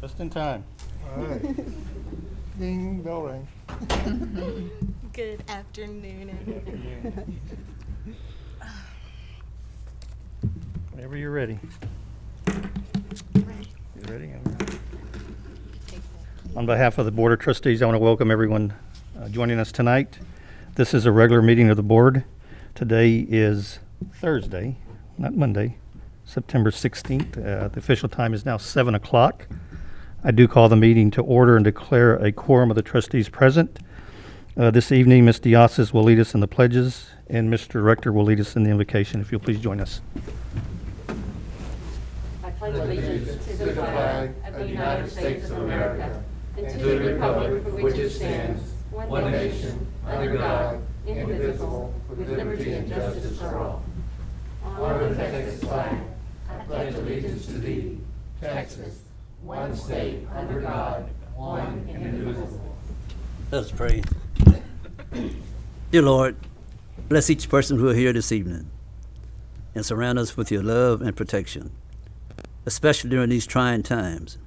Just in time. All right. Ding, bell ring. Good afternoon, everyone. Whenever you're ready. Right. You ready? On behalf of the Board of Trustees, I want to welcome everyone joining us tonight. This is a regular meeting of the board. Today is Thursday, not Monday, September 16th. The official time is now 7 o'clock. I do call the meeting to order and declare a quorum of the trustees present. This evening, Ms. Diazes will lead us in the pledges, and Mr. Rector will lead us in the invocation. If you'll please join us. I pledge allegiance to the flag of the United States of America and to the republic for which it stands, one nation, under God, indivisible, with liberty and justice for all. Honor the Texas flag. I pledge allegiance to thee, Texas, one state, under God, one and indivisible. Let us pray. Dear Lord, bless each person who are here this evening and surround us with your love and protection, especially during these trying times.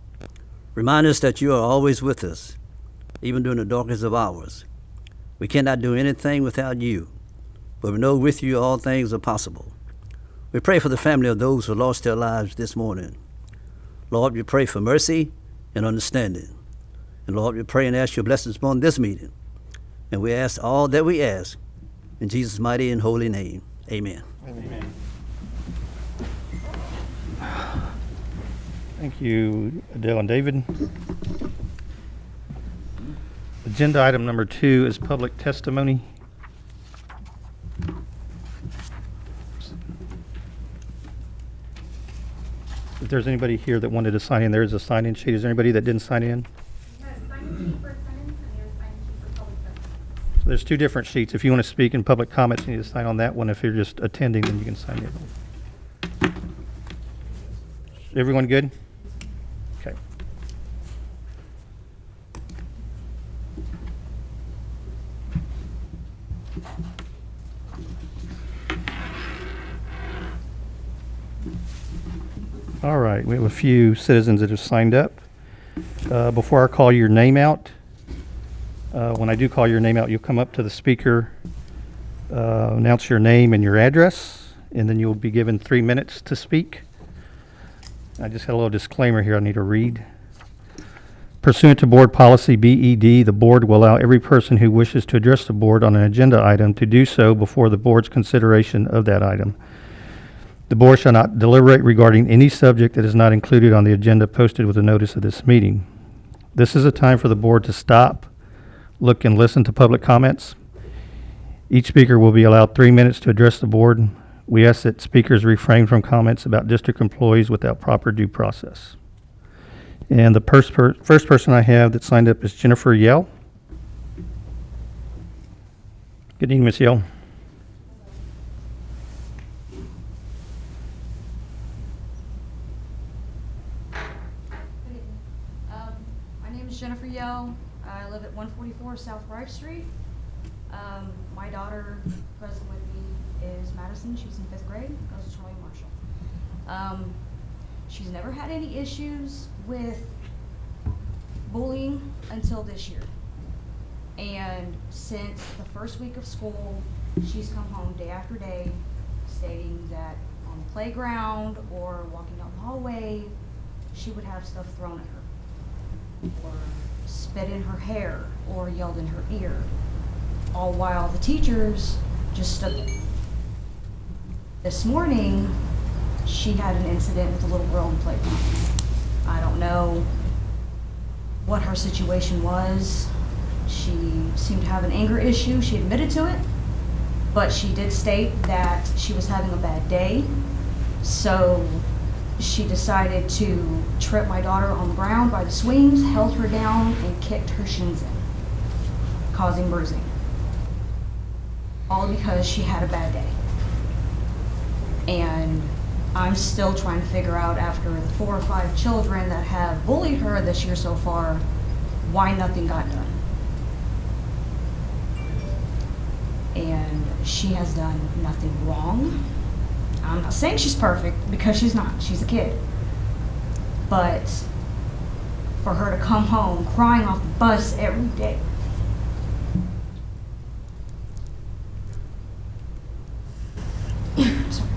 Remind us that you are always with us, even during the darkest of hours. We cannot do anything without you, but we know with you all things are possible. We pray for the family of those who lost their lives this morning. Lord, we pray for mercy and understanding. And Lord, we pray and ask your blessings upon this meeting. And we ask all that we ask in Jesus' mighty and holy name. Amen. Amen. Thank you, Adele and David. Agenda item number 2 is public testimony. If there's anybody here that wanted to sign in, there is a sign-in sheet. Is there anybody that didn't sign in? Yes, sign-in sheet for attendance and there's sign-in sheet for public testimony. So there's 2 different sheets. If you want to speak in public comments, you need to sign on that one. If you're just attending, then you can sign in. Everyone good? Okay. All right, we have a few citizens that have signed up. Before I call your name out, when I do call your name out, you'll come up to the speaker, announce your name and your address, and then you'll be given 3 minutes to speak. I just had a little disclaimer here I need to read. Pursuant to Board Policy BED, the board will allow every person who wishes to address the board on an agenda item to do so before the board's consideration of that item. The board shall not deliberate regarding any subject that is not included on the agenda posted with the notice of this meeting. This is a time for the board to stop, look, and listen to public comments. Each speaker will be allowed 3 minutes to address the board. We ask that speakers refrain from comments about district employees without proper due process. And the first person I have that signed up is Jennifer Yell. Good evening, Ms. Yell. My name is Jennifer Yell. I live at 144 South Rive Street. My daughter, present with me, is Madison. She's in 5th grade, goes to Charlie Marshall. She's never had any issues with bullying until this year. And since the first week of school, she's come home day after day stating that on the playground or walking down the hallway, she would have stuff thrown at her, or spit in her hair, or yelled in her ear, all while the teachers just stood there. This morning, she had an incident with a little girl in the playground. I don't know what her situation was. She seemed to have an anger issue. She admitted to it, but she did state that she was having a bad day. So she decided to trip my daughter on the ground by the swings, held her down, and kicked her shins in, causing bruising. All because she had a bad day. And I'm still trying to figure out, after the 4 or 5 children that have bullied her this year so far, why nothing got done. And she has done nothing wrong. I'm not saying she's perfect, because she's not. She's a kid. But for her to come home crying off the bus every day. Sorry.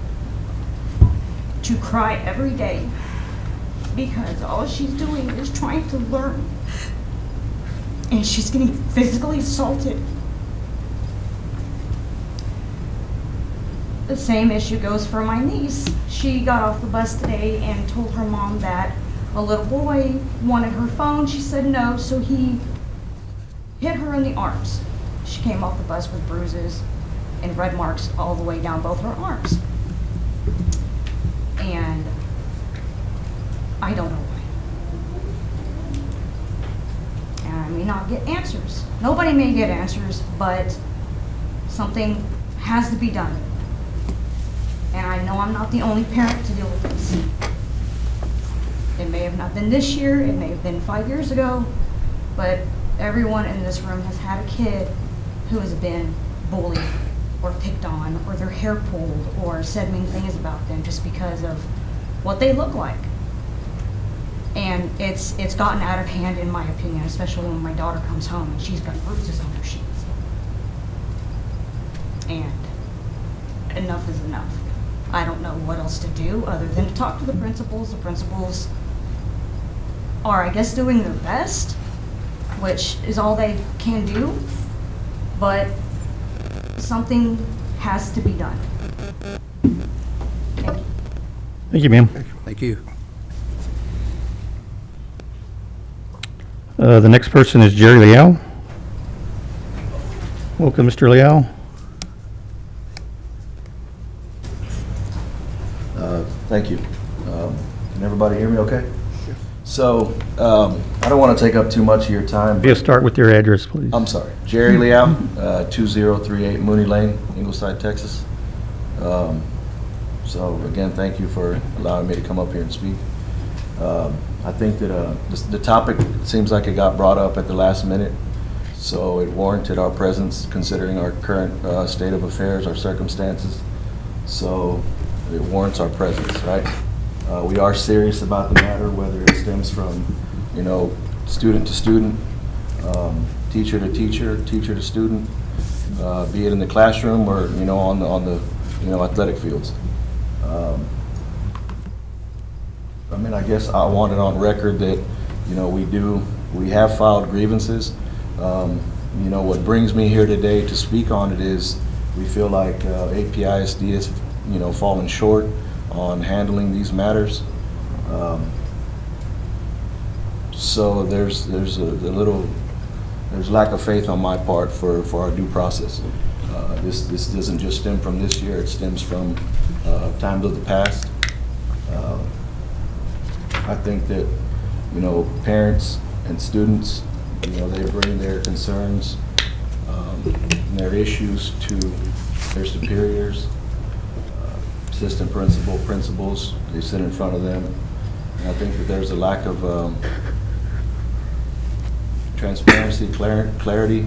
To cry every day because all she's doing is trying to learn, and she's getting physically assaulted. The same issue goes for my niece. She got off the bus today and told her mom that a little boy wanted her phone. She said no, so he hit her in the arms. She came off the bus with bruises and red marks all the way down both her arms. And I don't know why. And I may not get answers. Nobody may get answers, but something has to be done. And I know I'm not the only parent to deal with this. It may have not been this year, it may have been 5 years ago, but everyone in this room has had a kid who has been bullied or picked on or their hair pulled or said mean things about them just because of what they look like. And it's gotten out of hand in my opinion, especially when my daughter comes home and she's got bruises on her sheets. And enough is enough. I don't know what else to do other than to talk to the principals. The principals are, I guess, doing their best, which is all they can do, but something has to be done. Thank you. Thank you, ma'am. Thank you. The next person is Jerry Liao. Welcome, Mr. Liao. Thank you. Can everybody hear me okay? So, I don't want to take up too much of your time. Just start with your address, please. I'm sorry. Jerry Liao, 2038 Mooney Lane, Ingleside, Texas. So again, thank you for allowing me to come up here and speak. I think that the topic seems like it got brought up at the last minute, so it warranted our presence considering our current state of affairs, our circumstances. So it warrants our presence, right? We are serious about the matter, whether it stems from, student to student, teacher to teacher, teacher to student, be it in the classroom or, on the athletic fields. I guess I want it on record that, we have filed grievances. What brings me here today to speak on it is we feel like APISD has, fallen short on handling these matters. So there's lack of faith on my part for our due process. This doesn't just stem from this year, it stems from times of the past. I think that, parents and students, they bring their concerns, and their issues to their superiors, assistant principals, they sit in front of them. And I think that there's a lack of transparency, clarity,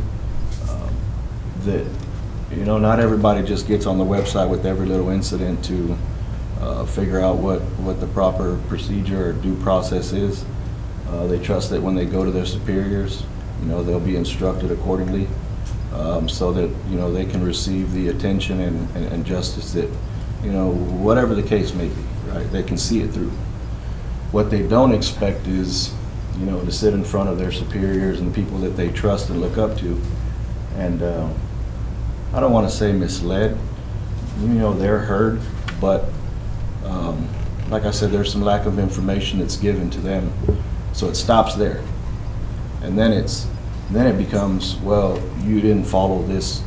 that, not everybody just gets on the website with every little incident to figure out what the proper procedure or due process is. They trust that when they go to their superiors, they'll be instructed accordingly, so that, they can receive the attention and justice that, whatever the case may be, right? They can see it through. What they don't expect is, to sit in front of their superiors and the people that they trust and look up to, and I don't want to say misled. They're heard, but like I said, there's some lack of information that's given to them, so it stops there, and then it becomes, well, you didn't follow this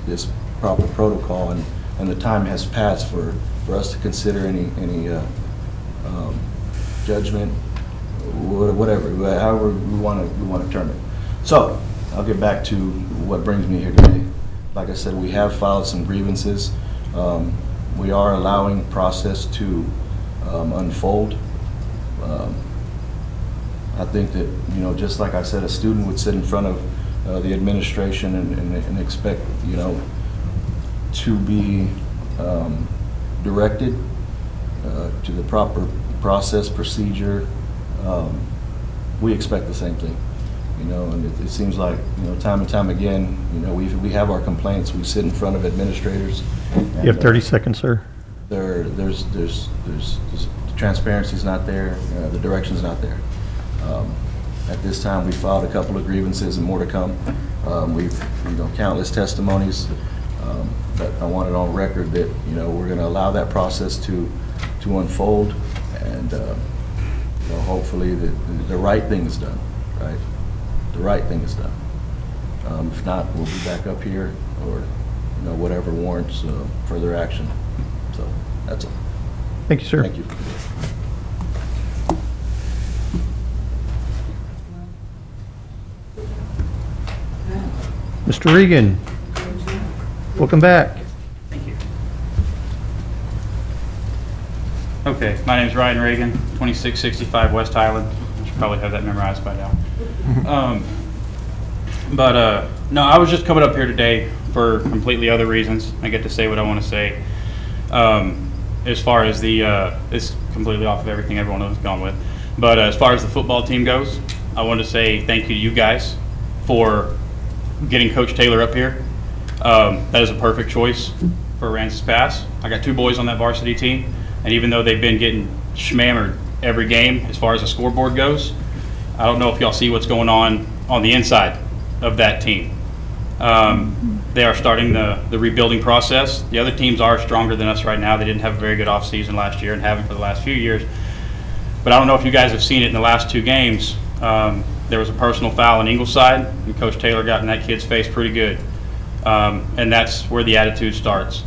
proper protocol, and the time has passed for us to consider any judgment, whatever, however we want to term it. So I'll get back to what brings me here today. Like I said, we have filed some grievances. We are allowing process to unfold. I think that, just like I said, a student would sit in front of the administration and expect, to be directed to the proper process, procedure, we expect the same thing. You know, and it seems like, you know, time and time again, you know, we have our complaints. We sit in front of administrators. You have 30 seconds, sir. There's transparency's not there. The direction's not there. At this time, we filed a couple of grievances and more to come. We've, you know, countless testimonies. But I want it on record that, you know, we're going to allow that process to unfold, and you know, hopefully the right thing is done. Right, the right thing is done. If not, we'll be back up here, or, you know, whatever warrants further action. So that's all. Thank you, sir. Thank you. Mr. Regan, welcome back. Thank you. Okay, my name is Ryan Reagan, 2665 West Highland. I should probably have that memorized by now. No, I was just coming up here today for completely other reasons. I get to say what I want to say. As far as it's completely off of everything everyone has gone with. But as far as the football team goes, I want to say thank you to you guys for getting Coach Taylor up here. That is a perfect choice for Aransas Pass. I got 2 boys on that varsity team, and even though they've been getting schmammered every game as far as the scoreboard goes, I don't know if y'all see what's going on the inside of that team. They are starting the rebuilding process. The other teams are stronger than us right now. They didn't have a very good offseason last year and haven't for the last few years. But I don't know if you guys have seen it in the last 2 games. There was a personal foul in Ingleside, and Coach Taylor got in that kid's face pretty good. And that's where the attitude starts,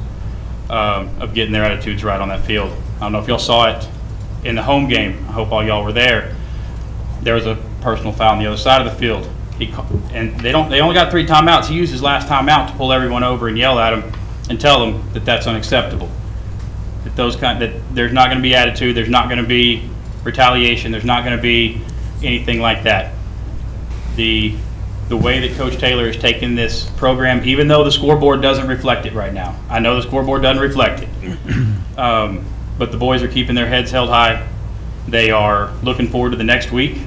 of getting their attitudes right on that field. I don't know if y'all saw it in the home game. I hope all y'all were there. There was a personal foul on the other side of the field. And they only got 3 timeouts. He used his last timeout to pull everyone over and yell at them and tell them that that's unacceptable. That there's not going to be attitude, there's not going to be retaliation, there's not going to be anything like that. The way that Coach Taylor has taken this program, even though the scoreboard doesn't reflect it right now. I know the scoreboard doesn't reflect it. But the boys are keeping their heads held high. They are looking forward to the next week.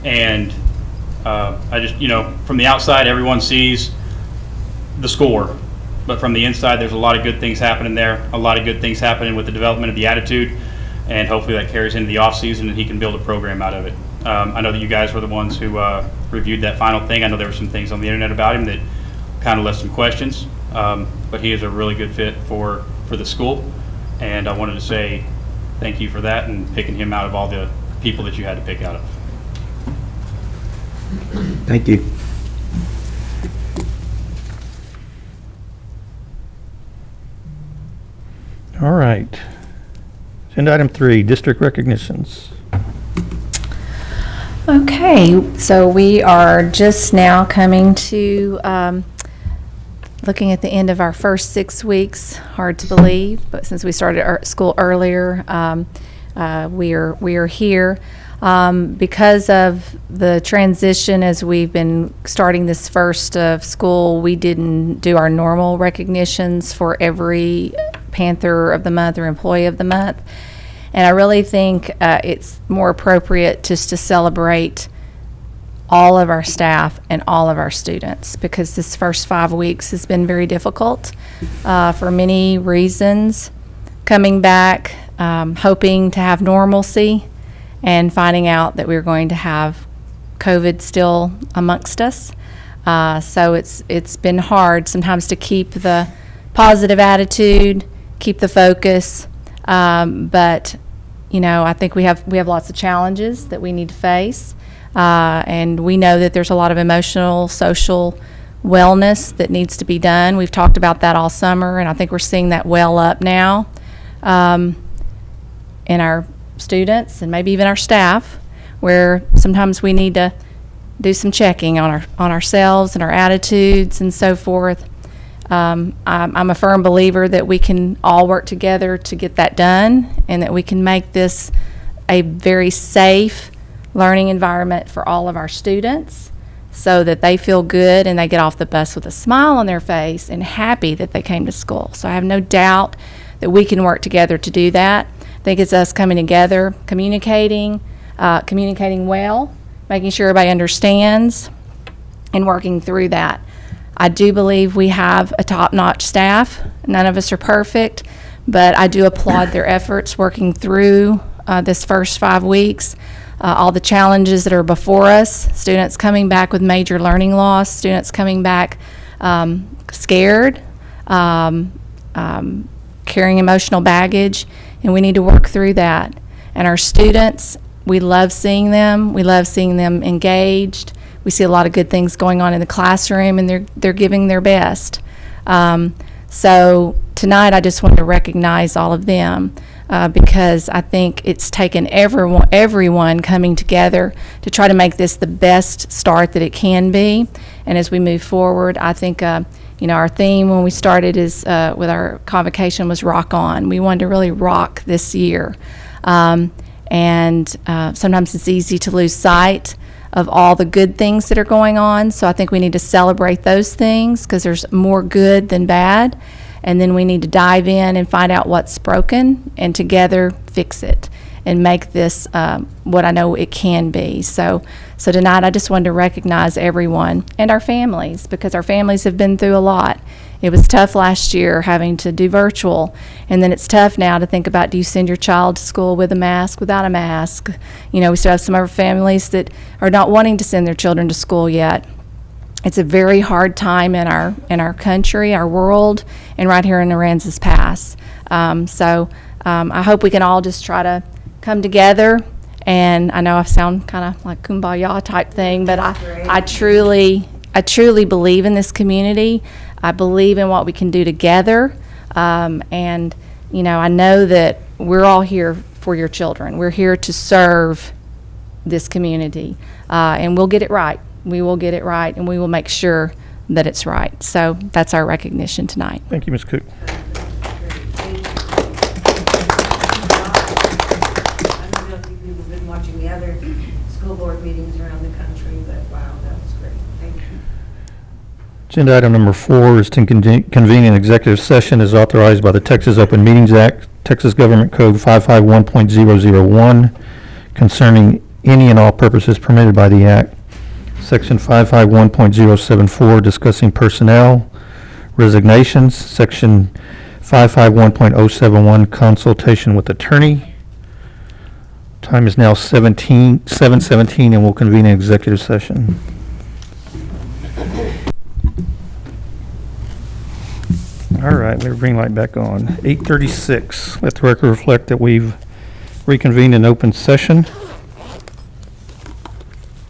And I just, you know, from the outside, everyone sees the score. But from the inside, there's a lot of good things happening there, a lot of good things happening with the development of the attitude. And hopefully that carries into the offseason and he can build a program out of it. I know that you guys were the ones who reviewed that final thing. I know there were some things on the internet about him that kind of left some questions. But he is a really good fit for the school. And I wanted to say thank you for that and picking him out of all the people that you had to pick out of. Thank you. All right. Agenda item 3, district recognitions. Okay, so we are just now coming to looking at the end of our first 6 weeks. Hard to believe, but since we started our school earlier, we are here. Because of the transition as we've been starting this first of school, we didn't do our normal recognitions for every Panther of the Month or Employee of the Month. And I really think it's more appropriate just to celebrate all of our staff and all of our students, because this first 5 weeks has been very difficult for many reasons. Coming back, hoping to have normalcy, and finding out that we were going to have COVID still amongst us. So it's been hard sometimes to keep the positive attitude, keep the focus. But you know, I think we have lots of challenges that we need to face, and we know that there's a lot of emotional, social wellness that needs to be done. We've talked about that all summer, and I think we're seeing that well up now in our students and maybe even our staff, where sometimes we need to do some checking on ourselves and our attitudes and so forth. I'm a firm believer that we can all work together to get that done, and that we can make this a very safe learning environment for all of our students, so that they feel good and they get off the bus with a smile on their face and happy that they came to school. So I have no doubt that we can work together to do that. I think it's us coming together, communicating well, making sure everybody understands, and working through that. I do believe we have a top-notch staff. None of us are perfect, but I do applaud their efforts working through this first 5 weeks. All the challenges that are before us, students coming back with major learning loss, students coming back scared, carrying emotional baggage, and we need to work through that. And our students, we love seeing them. We love seeing them engaged. We see a lot of good things going on in the classroom, and they're giving their best. So tonight, I just want to recognize all of them because I think it's taken everyone coming together to try to make this the best start that it can be. And as we move forward, I think our theme when we started is with our convocation was rock on. We wanted to really rock this year. And sometimes it's easy to lose sight of all the good things that are going on. So I think we need to celebrate those things because there's more good than bad. And then we need to dive in and find out what's broken and together fix it and make this what I know it can be. So tonight I just wanted to recognize everyone and our families because our families have been through a lot. It was tough last year having to do virtual, and then it's tough now to think about, do you send your child to school with a mask, without a mask? We still have some of our families that are not wanting to send their children to school yet. It's a very hard time in our country, our world, and right here in Aransas Pass. I hope we can all just try to come together. And I know I sound kind of like kumbaya type thing, but I truly believe in this community. I believe in what we can do together. I know that we're all here for your children. We're here to serve this community. And we'll get it right. We will get it right, and we will make sure that it's right. So that's our recognition tonight. Thank you, Ms. Cook. I don't know if you've been watching the other school board meetings around the country, but wow, that was great. Thank you. Agenda item number 4 is to convene an executive session as authorized by the Texas Open Meetings Act, Texas Government Code 551.001, concerning any and all purposes permitted by the Act. Section 551.074, discussing personnel, resignations. Section 551.071, consultation with attorney. Time is now 7:17, and we'll convene an executive session. All right, we bring light back on. 8:36. Let the record reflect that we've reconvened in open session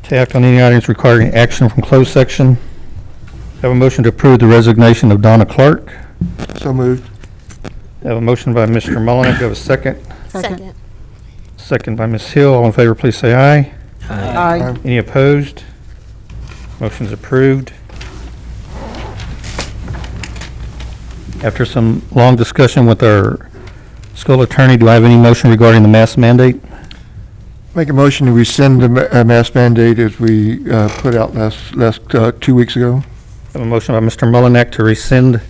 to act on any items requiring action from closed section. Have a motion to approve the resignation of Donna Clark. So moved. Have a motion by Mr. Mullinek. Do I have a second? Second. Second by Ms. Hill. All in favor, please say aye. Aye. Any opposed? Motion's approved. After some long discussion with our school attorney, do I have any motion regarding the mask mandate? Make a motion to rescind the mask mandate as we put out last 2 weeks ago. I have a motion by Mr. Mullinek to rescind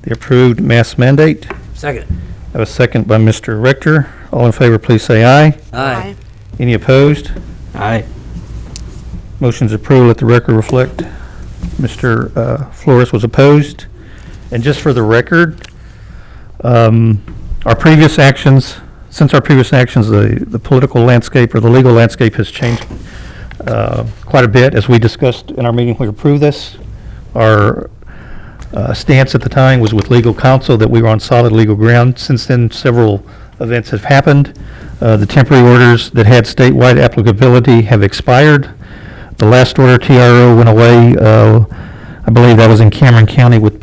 the approved mask mandate. Second. I have a second by Mr. Rector. All in favor, please say aye. Aye. Any opposed? Aye. Motion's approved. Let the record reflect Mr. Flores was opposed. And just for the record, our previous actions, the political landscape or the legal landscape has changed quite a bit. As we discussed in our meeting, we approved this. Our stance at the time was with legal counsel that we were on solid legal ground. Since then, several events have happened. The temporary orders that had statewide applicability have expired. The last order, TRO, went away. I believe that was in Cameron County with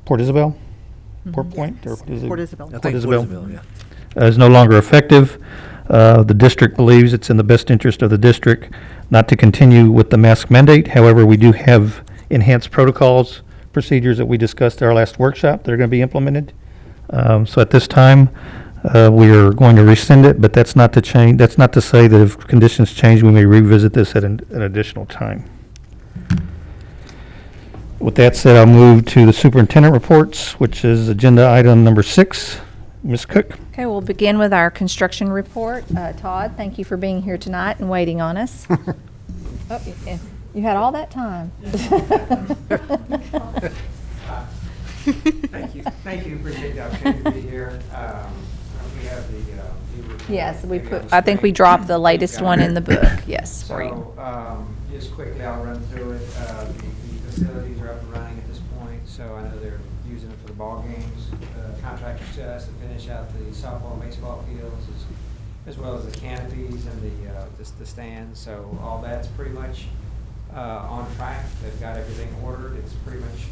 Port Isabel? Port Point? Or what is it? Port Isabel. I think Isabel. yeah. Is no longer effective. The district believes it's in the best interest of the district not to continue with the mask mandate. However, we do have enhanced protocols, procedures that we discussed at our last workshop that are going to be implemented. So at this time, we are going to rescind it, but that's not to change. That's not to say that if conditions change, we may revisit this at an additional time. With that said, I'll move to the superintendent reports, which is agenda item number 6. Ms. Cook? Okay, we'll begin with our construction report. Todd, thank you for being here tonight and waiting on us. Oh, you had all that time. Thank you, appreciate the opportunity to be here. We have the. Yes, I think we dropped the latest one in the book, yes, for you. So, just quickly, I'll run through it. The facilities are up and running at this point, so I know they're using it for the ball games. The contractor still has to finish out the softball and baseball fields, as well as the canopies and the stands. So all that's pretty much on track. They've got everything ordered. It's pretty much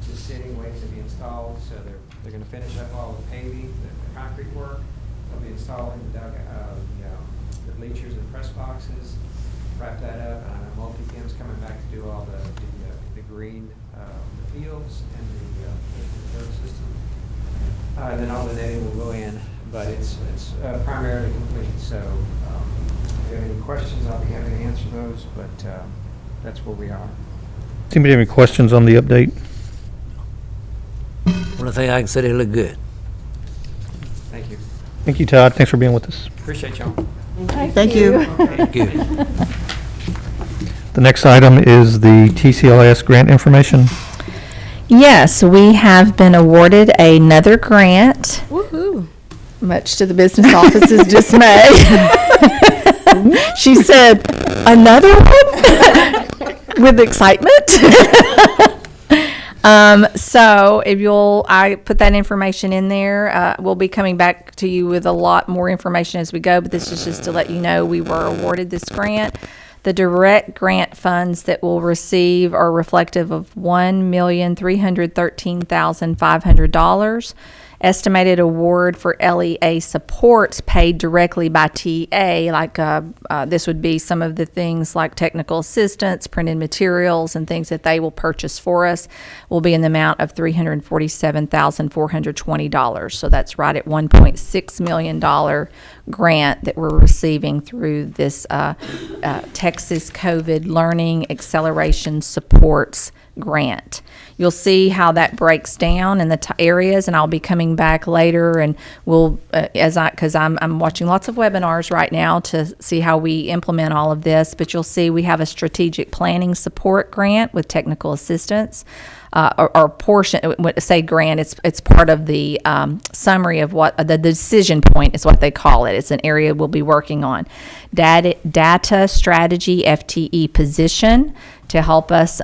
just sitting, waiting to be installed. So they're going to finish up all the paving, the concrete work. They'll be installing the bleachers and press boxes, wrap that up. And I know Multi-Kim's coming back to do all the green the fields and the dirt system. And then all the netting will go in, but it's primarily complete. So if you have any questions, I'll be happy to answer those, but that's where we are. Does anybody have any questions on the update? Only thing I can say, they look good. Thank you. Thank you, Todd. Thanks for being with us. Appreciate y'all. Thank you. Thank you. The next item is the TCLS grant information. Yes, we have been awarded another grant, Woohoo. much to the business office's dismay. She said, another one? With excitement. So if I put that information in there. We'll be coming back to you with a lot more information as we go, but this is just to let you know we were awarded this grant. The direct grant funds that we'll receive are reflective of $1,313,500. Estimated award for LEA supports paid directly by TA, like this would be some of the things like technical assistance, printed materials, and things that they will purchase for us, will be in the amount of $347,420. So that's right at $1.6 million grant that we're receiving through this Texas COVID Learning Acceleration Supports grant. You'll see how that breaks down in the areas, and I'll be coming back later, and we'll because I'm watching lots of webinars right now to see how we implement all of this. But you'll see we have a strategic planning support grant with technical assistance. Or portion, say grant, it's part of the summary of what the decision point is what they call it. It's an area we'll be working on. Data strategy FTE position to help us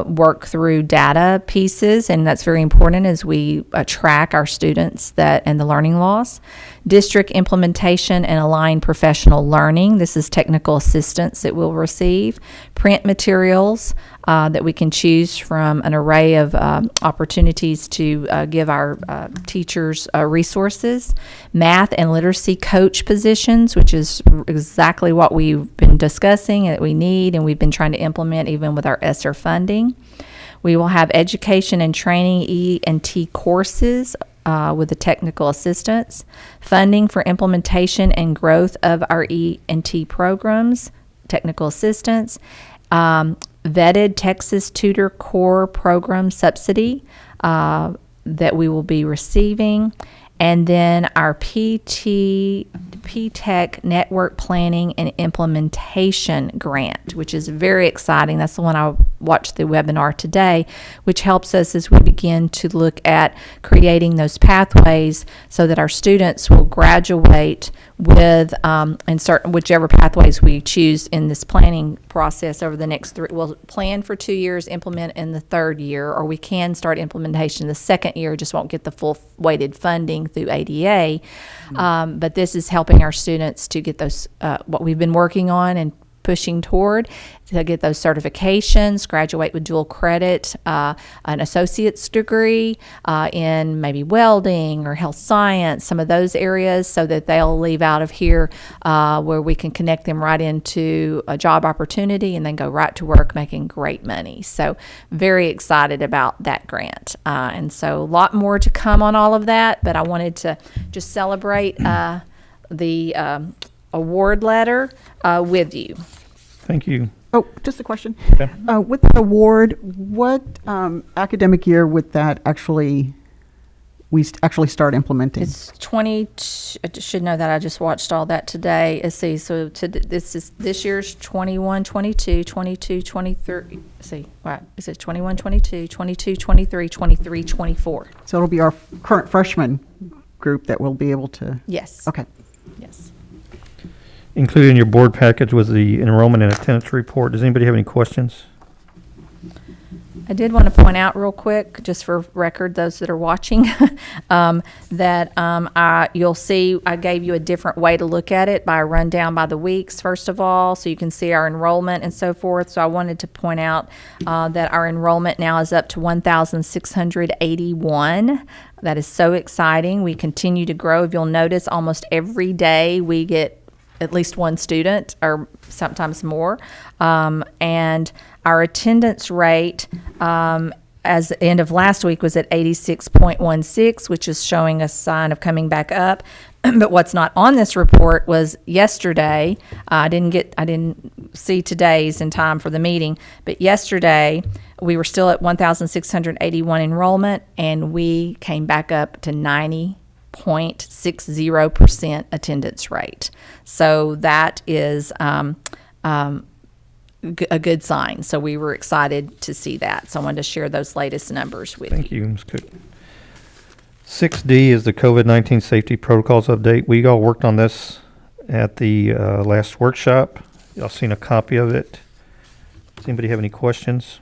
work through data pieces, and that's very important as we track our students and the learning loss. District implementation and aligned professional learning. This is technical assistance that we'll receive. Print materials that we can choose from an array of opportunities to give our teachers resources. Math and literacy coach positions, which is exactly what we've been discussing and that we need, and we've been trying to implement even with our ESSER funding. We will have education and training E&T courses with the technical assistance, funding for implementation and growth of our E&T programs, technical assistance, vetted Texas Tutor Core Program subsidy that we will be receiving, and then our P-TECH Network Planning and Implementation Grant, which is very exciting. That's the one I watched the webinar today, which helps us as we begin to look at creating those pathways so that our students will graduate with and certain whichever pathways we choose in this planning process over the next three. We'll plan for 2 years, implement in the third year, or we can start implementation the second year, just won't get the full weighted funding through ADA. But this is helping our students to get those what we've been working on and pushing toward, to get those certifications, graduate with dual credit, an associate's degree in maybe welding or health science, some of those areas, so that they'll leave out of here where we can connect them right into a job opportunity and then go right to work making great money. So very excited about that grant. And so a lot more to come on all of that, but I wanted to just celebrate the award letter with you. Thank you. Oh, just a question. Okay. With that award, what academic year would that actually we actually start implementing? It's 20, I should know that, I just watched all that today. Let's see, so this year's 21, 22, 22, 23, let's see, what, is it 21, 22, 22, 23, 23, 24? So it'll be our current freshman group that will be able to? Yes. Okay. Yes. Included in your board package was the enrollment and attendance report. Does anybody have any questions? I did want to point out real quick, just for record, those that are watching, that you'll see I gave you a different way to look at it by a rundown by the weeks, first of all, so you can see our enrollment and so forth. So I wanted to point out that our enrollment now is up to 1,681. That is so exciting. We continue to grow. If you'll notice, almost every day we get at least one student, or sometimes more. And our attendance rate, as the end of last week, was at 86.16, which is showing a sign of coming back up. But what's not on this report was yesterday. I didn't see today's in time for the meeting, but yesterday we were still at 1,681 enrollment, and we came back up to 90.60% attendance rate. So that is a good sign. So we were excited to see that. So I wanted to share those latest numbers with you. Thank you, Ms. Cook. 6D is the COVID-19 safety protocols update. We all worked on this at the last workshop. Y'all seen a copy of it. Does anybody have any questions?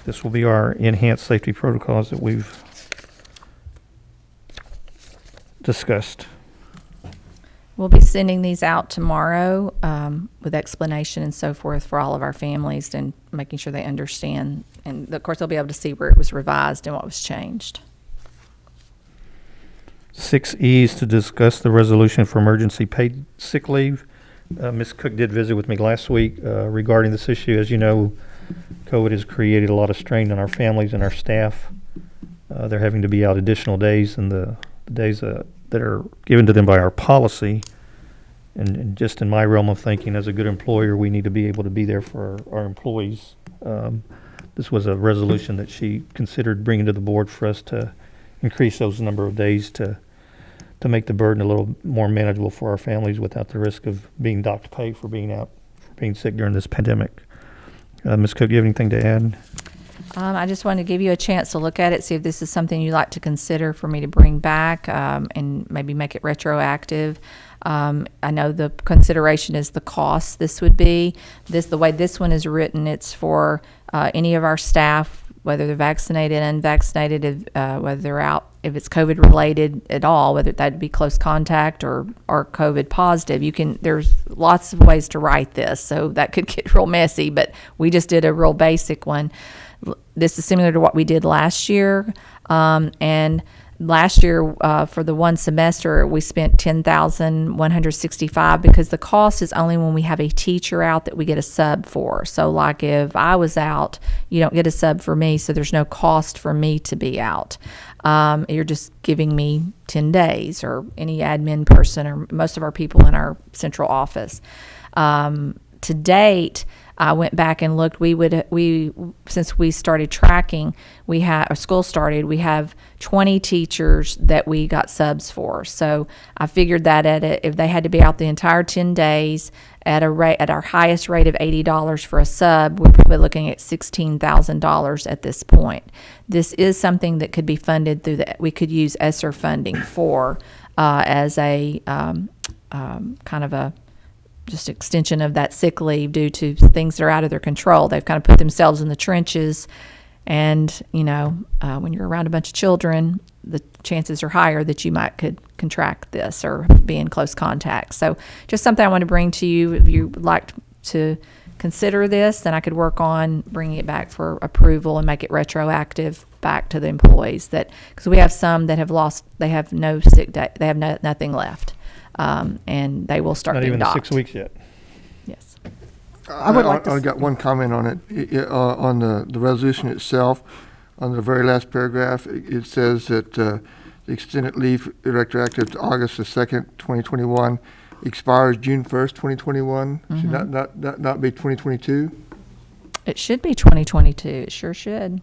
This will be our enhanced safety protocols that we've discussed. We'll be sending these out tomorrow with explanation and so forth for all of our families, and making sure they understand. And of course, they'll be able to see where it was revised and what was changed. 6E is to discuss the resolution for emergency paid sick leave. Ms. Cook did visit with me last week regarding this issue. As you know, COVID has created a lot of strain on our families and our staff. They're having to be out additional days than the days that are given to them by our policy. And just in my realm of thinking, as a good employer, we need to be able to be there for our employees. This was a resolution that she considered bringing to the board for us to increase those number of days to make the burden a little more manageable for our families without the risk of being docked pay for being out, for being sick during this pandemic. Ms. Cook, do you have anything to add? I just wanted to give you a chance to look at it, see if this is something you'd like to consider for me to bring back, and maybe make it retroactive. I know the consideration is the cost this would be. The way this one is written, it's for any of our staff, whether they're vaccinated, unvaccinated, whether they're out, if it's COVID related at all, whether that'd be close contact or COVID positive. There's lots of ways to write this, so that could get real messy, but we just did a real basic one. This is similar to what we did last year, and last year for the one semester we spent $10,165 because the cost is only when we have a teacher out that we get a sub for. So like if I was out, you don't get a sub for me, so there's no cost for me to be out. You're just giving me 10 days, or any admin person, or most of our people in our central office. To date, I went back and looked. Since we started tracking, we have 20 teachers that we got subs for. So I figured that if they had to be out the entire 10 days at our highest rate of $80 for a sub, we're probably looking at $16,000 at this point. This is something that could be funded we could use ESSER funding for as a kind of a just extension of that sick leave due to things that are out of their control. They've kind of put themselves in the trenches, and when you're around a bunch of children, the chances are higher that you could contract this or be in close contact. So just something I want to bring to you. If you would like to consider this, then I could work on bringing it back for approval and make it retroactive back to the employees, because we have some that they have no sick day, they have nothing left. And they will start being docked. Not even 6 weeks yet. Yes. I've got one comment on it. On the resolution itself, on the very last paragraph, it says that the extended leave retroactive to August the 2nd, 2021, expires June 1st, 2021. Mm-hmm. Should not be 2022? It should be 2022. It sure should.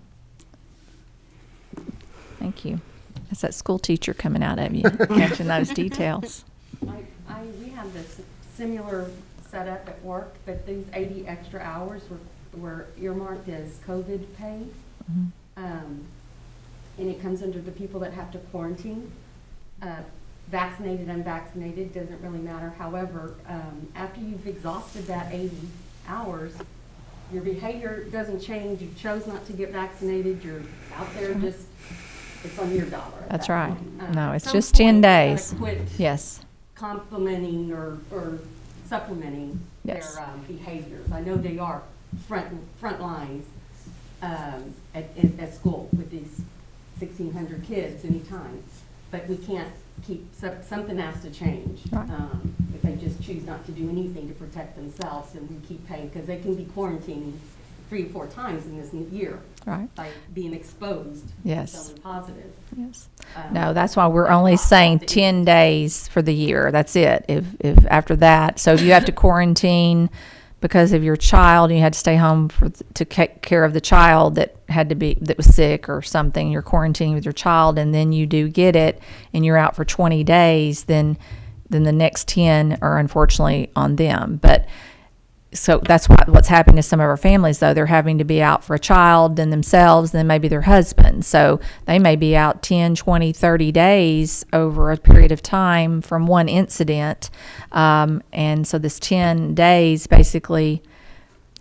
Thank you. That's that school teacher coming out of you, catching those details. We have this similar setup at work, but these 80 extra hours were earmarked as COVID pay. And it comes under the people that have to quarantine. Vaccinated, unvaccinated, doesn't really matter. However, after you've exhausted that 80 hours, your behavior doesn't change. You chose not to get vaccinated. You're out there just, it's on your dollar. That's right. Point. No, it's At just some 10 point, you gotta days. quit Yes. complimenting or supplementing Yes. their behaviors. I know they are front lines at school with these 1,600 kids anytime, but we can't keep, something has to change. Right. If they just choose not to do anything to protect themselves, and we keep paying, because they can be quarantining 3 or 4 times in this year. Right. By being exposed. Yes. Something positive. Yes. No, that's why we're only saying 10 days for the year. That's it. If after that, so if you have to quarantine because of your child, and you had to stay home to take care of the child that was sick or something, you're quarantining with your child, and then you do get it, and you're out for 20 days, then the next 10 are unfortunately on them. But so that's what's happening to some of our families, though. They're having to be out for a child, then themselves, then maybe their husband. So they may be out 10, 20, 30 days over a period of time from one incident. And so this 10 days basically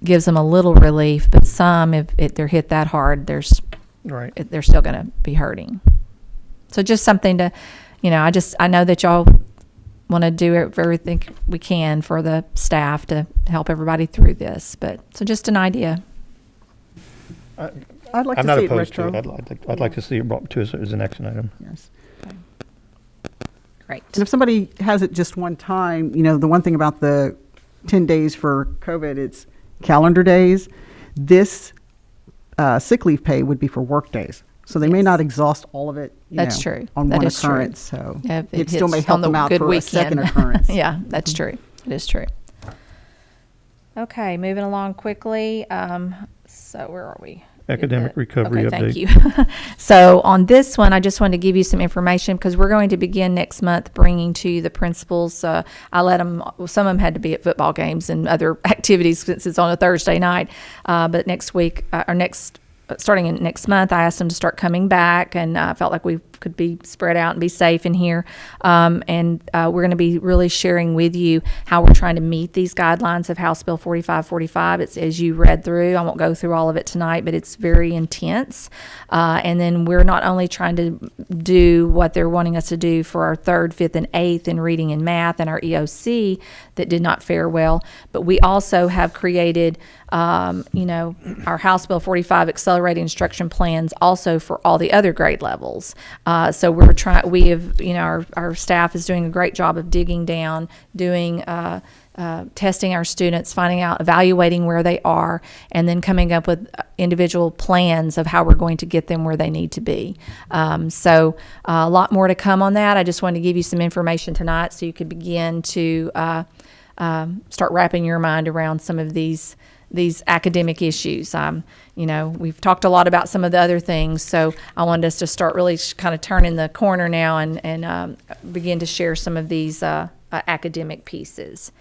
gives them a little relief, but some, if they're hit that hard, they're still going to be hurting. So just something to, I know that y'all want to do everything we can for the staff to help everybody through this, but so just an idea. I'd like I'm to not see it opposed retro. to it. I'd like to see it brought to us as an action item. Yes. Great. And if somebody has it just one time, the one thing about the 10 days for COVID, it's calendar days. This sick leave pay would be for work days. So they may not exhaust all of it, That's true. on That one is true. occurrence. So Yeah, if it still may hits help on the them out good for a second occurrence. Yeah, that's true. It is true. Okay, moving along quickly. So where are we? Academic recovery okay, update. Thank you. So on this one, I just wanted to give you some information because we're going to begin next month bringing to you the principals. I let them, some of them had to be at football games and other activities since it's on a Thursday night. But next week, starting in next month, I asked them to start coming back, and I felt like we could be spread out and be safe in here. And we're going to be really sharing with you how we're trying to meet these guidelines of House Bill 4545. It's, as you read through, I won't go through all of it tonight, but it's very intense. And then we're not only trying to do what they're wanting us to do for our 3rd, 5th, and 8th in reading and math and our EOC that did not fare well, but we also have created our House Bill 45 accelerated instruction plans also for all the other grade levels. So our staff is doing a great job of digging down, doing testing our students, finding out, evaluating where they are, and then coming up with individual plans of how we're going to get them where they need to be. So a lot more to come on that. I just wanted to give you some information tonight so you could begin to start wrapping your mind around some of these academic issues. We've talked a lot about some of the other things, so I wanted us to start really kind of turning the corner now and begin to share some of these academic pieces.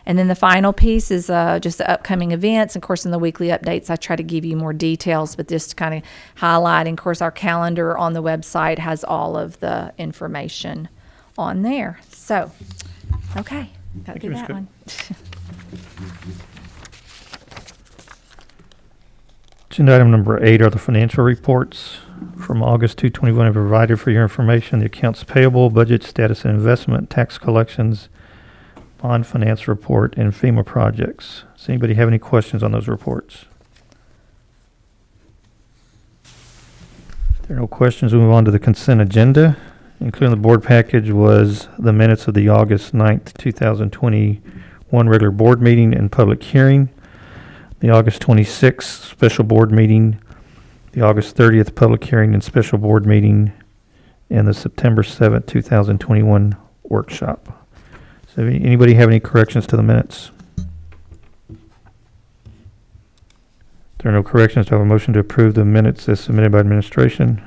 And then the final piece is just the upcoming events. Of course, in the weekly updates, I try to give you more details, but just to kind of highlight. And of course, our calendar on the website has all of the information on there. So, okay, got through that one. Agenda item number 8 are the financial reports from August 2021 and provided for your information. The accounts payable, budget status and investment, tax collections, bond finance report, and FEMA projects. Does anybody have any questions on those reports? If there are no questions, we move on to the consent agenda. Including the board package was the minutes of the August 9th, 2021 regular board meeting and public hearing, the August 26th special board meeting, the August 30th public hearing and special board meeting, and the September 7th, 2021 workshop. So anybody have any corrections to the minutes? If there are no corrections, do I have a motion to approve the minutes as submitted by administration?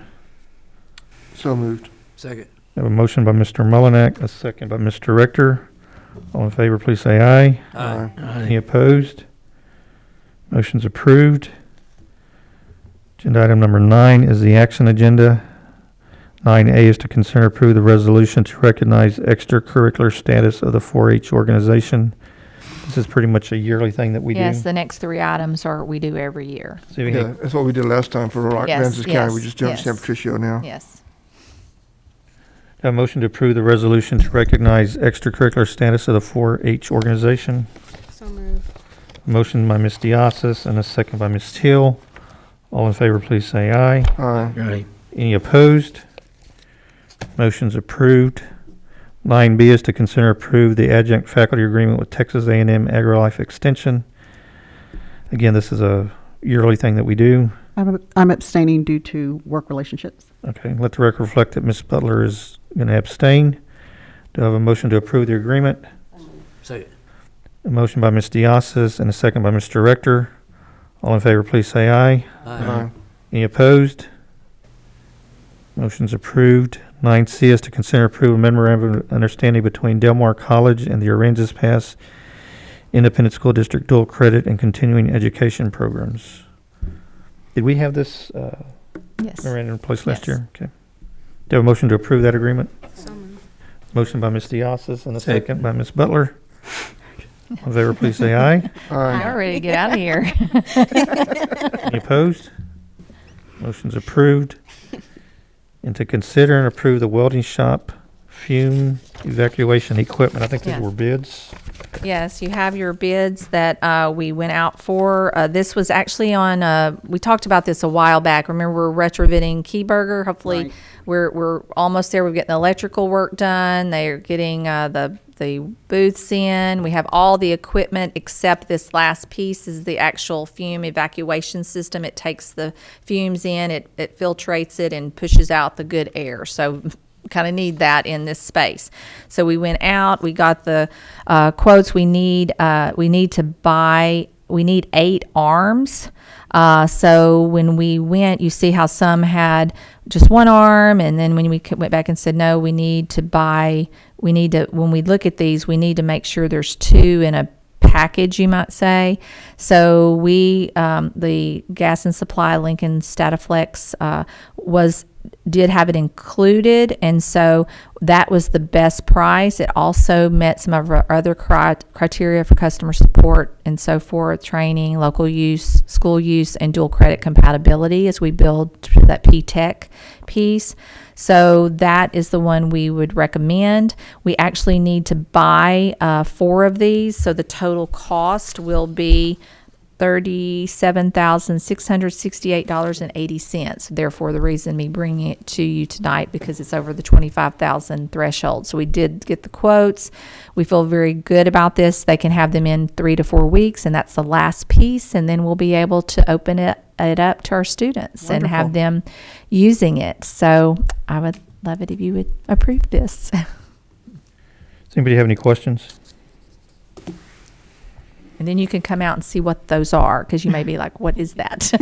So moved. Second. I have a motion by Mr. Mullinak, a second by Mr. Rector. All in favor, please say aye. Aye. Any opposed? Motion's approved. Agenda item number 9 is the action agenda. 9A is to consider approve the resolution to recognize extracurricular status of the 4-H organization. This is pretty much a yearly thing that we do. Yes, the next 3 items are, we do every year. So we Yeah, have- that's what we did last time for Yes, Ramsey County. We yes, just jumped to San yes. Patricio now. Yes. a motion to approve the resolution to recognize extracurricular status of the 4-H organization. So moved. A motion by Ms. Diasis and a second by Ms. Teal. All in favor, please say aye. Aye. Any opposed? Motion's approved. 9B is to consider approve the adjunct faculty agreement with Texas A&M AgriLife Extension. Again, this is a yearly thing that we do. I'm abstaining due to work relationships. Okay, let the record reflect that Ms. Butler is going to abstain. Do I have a motion to approve the agreement? Second. A motion by Ms. Diasis and a second by Mr. Rector. All in favor, please say aye. Aye. Any opposed? Motion's approved. 9C is to consider approval of memorandum of understanding between Del Mar College and the Aransas Pass Independent School District dual credit and continuing education programs. Did we have this Yes. memorandum in place last Yes. year? Okay. Do I have a motion to approve that agreement? So moved. Motion by Ms. Diasis and a second by Ms. Butler. All in favor, please say aye. Aye. I'm ready to get out of here. Any opposed? Motion's approved. And to consider and approve the welding shop fume evacuation equipment. I think these Yes. were bids. Yes, you have your bids that we went out for. This was actually on, we talked about this a while back. Remember, we're retrofitting Keyburger. Hopefully, Right. we're almost there. We're getting the electrical work done. They're getting the booths in. We have all the equipment except this last piece is the actual fume evacuation system. It takes the fumes in, it filtrates it, and pushes out the good air. So kind of need that in this space. So we went out, we got the quotes. We need 8 arms. So when we went, you see how some had just one arm, and then when we went back and said, no, when we look at these, we need to make sure there's 2 in a package, you might say. So we, the gas and supply Lincoln Stataflex did have it included, and so that was the best price. It also met some of our other criteria for customer support and so forth, training, local use, school use, and dual credit compatibility as we build that P-Tech piece. So that is the one we would recommend. We actually need to buy 4 of these, so the total cost will be $37,668.80. Therefore, the reason me bringing it to you tonight, because it's over the $25,000 threshold. So we did get the quotes. We feel very good about this. They can have them in 3 to 4 weeks, and that's the last piece. And then we'll be able to open it up to our students and have them using it. So I would love it if you would approve this. Does anybody have any questions? And then you can come out and see what those are, because you may be like, what is that?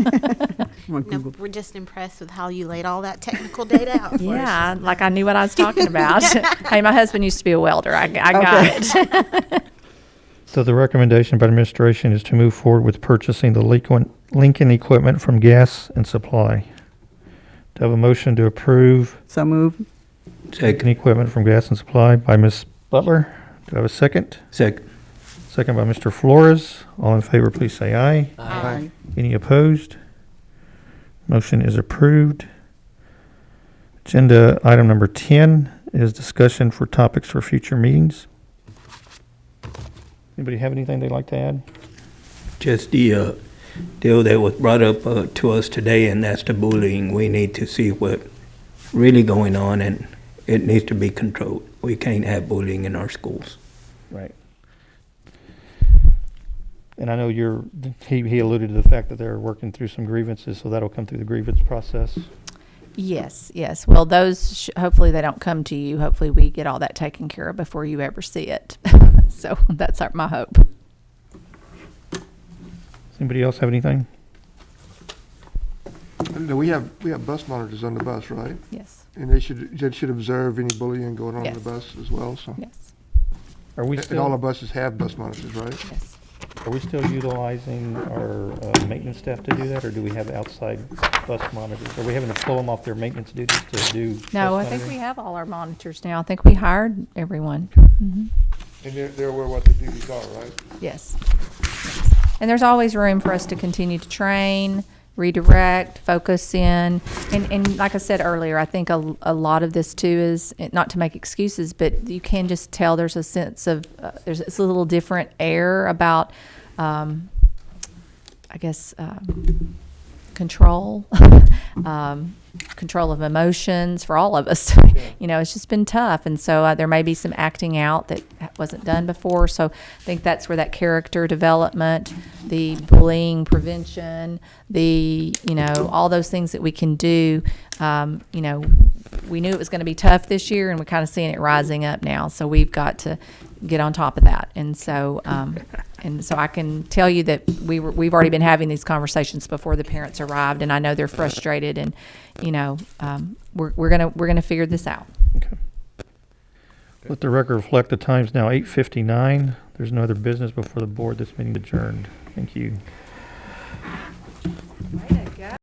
No, we're just impressed with how you laid all that technical data out for us. Yeah, like I knew what I was talking about. Hey, my husband used to be a welder. I got it. So the recommendation by administration is to move forward with purchasing the Lincoln equipment from Gas and Supply. Do I have a motion to approve So move. Lincoln equipment from Gas and Supply by Ms. Butler? Do I have a second? Second. Second by Mr. Flores. All in favor, please say aye. Aye. Any opposed? Motion is approved. Agenda item number 10 is discussion for topics for future meetings. Anybody have anything they'd like to add? Just the deal that was brought up to us today, and that's the bullying. We need to see what's really going on, and it needs to be controlled. We can't have bullying in our schools. Right. And I know he alluded to the fact that they're working through some grievances, so that'll come through the grievance process. Yes. Well, those, hopefully they don't come to you. Hopefully we get all that taken care of before you ever see it. So that's my hope. Does anybody else have anything? No, we have bus monitors on the bus, right? Yes. And they should observe any bullying going on Yes. the bus as well, so. Yes. Are we And all the still, buses have bus monitors, right? Yes. are we still utilizing our maintenance staff to do that, or do we have outside bus monitors? Are we having to pull them off their maintenance duties to do? No, bus I think we monitoring? have all our monitors now. I think we hired everyone. Mhm. And they're aware what the duties are, right? Yes. Yes. And there's always room for us to continue to train, redirect, focus in. And like I said earlier, I think a lot of this too is, not to make excuses, but you can just tell there's a sense of, it's a little different air about, I guess, control, control of emotions for all of us. You know, it's just been tough. And so there may be some acting out that wasn't done before. So I think that's where that character development, the bullying prevention, the, you know, all those things that we can do, you know, we knew it was going to be tough this year, and we're kind of seeing it rising up now. So we've got to get on top of that. And so I can tell you that we've already been having these conversations before the parents arrived, and I know they're frustrated, and you know, we're gonna figure this out. Okay. Let the record reflect the time's now 8:59. There's no other business before the board. This meeting adjourned. Thank you. Right.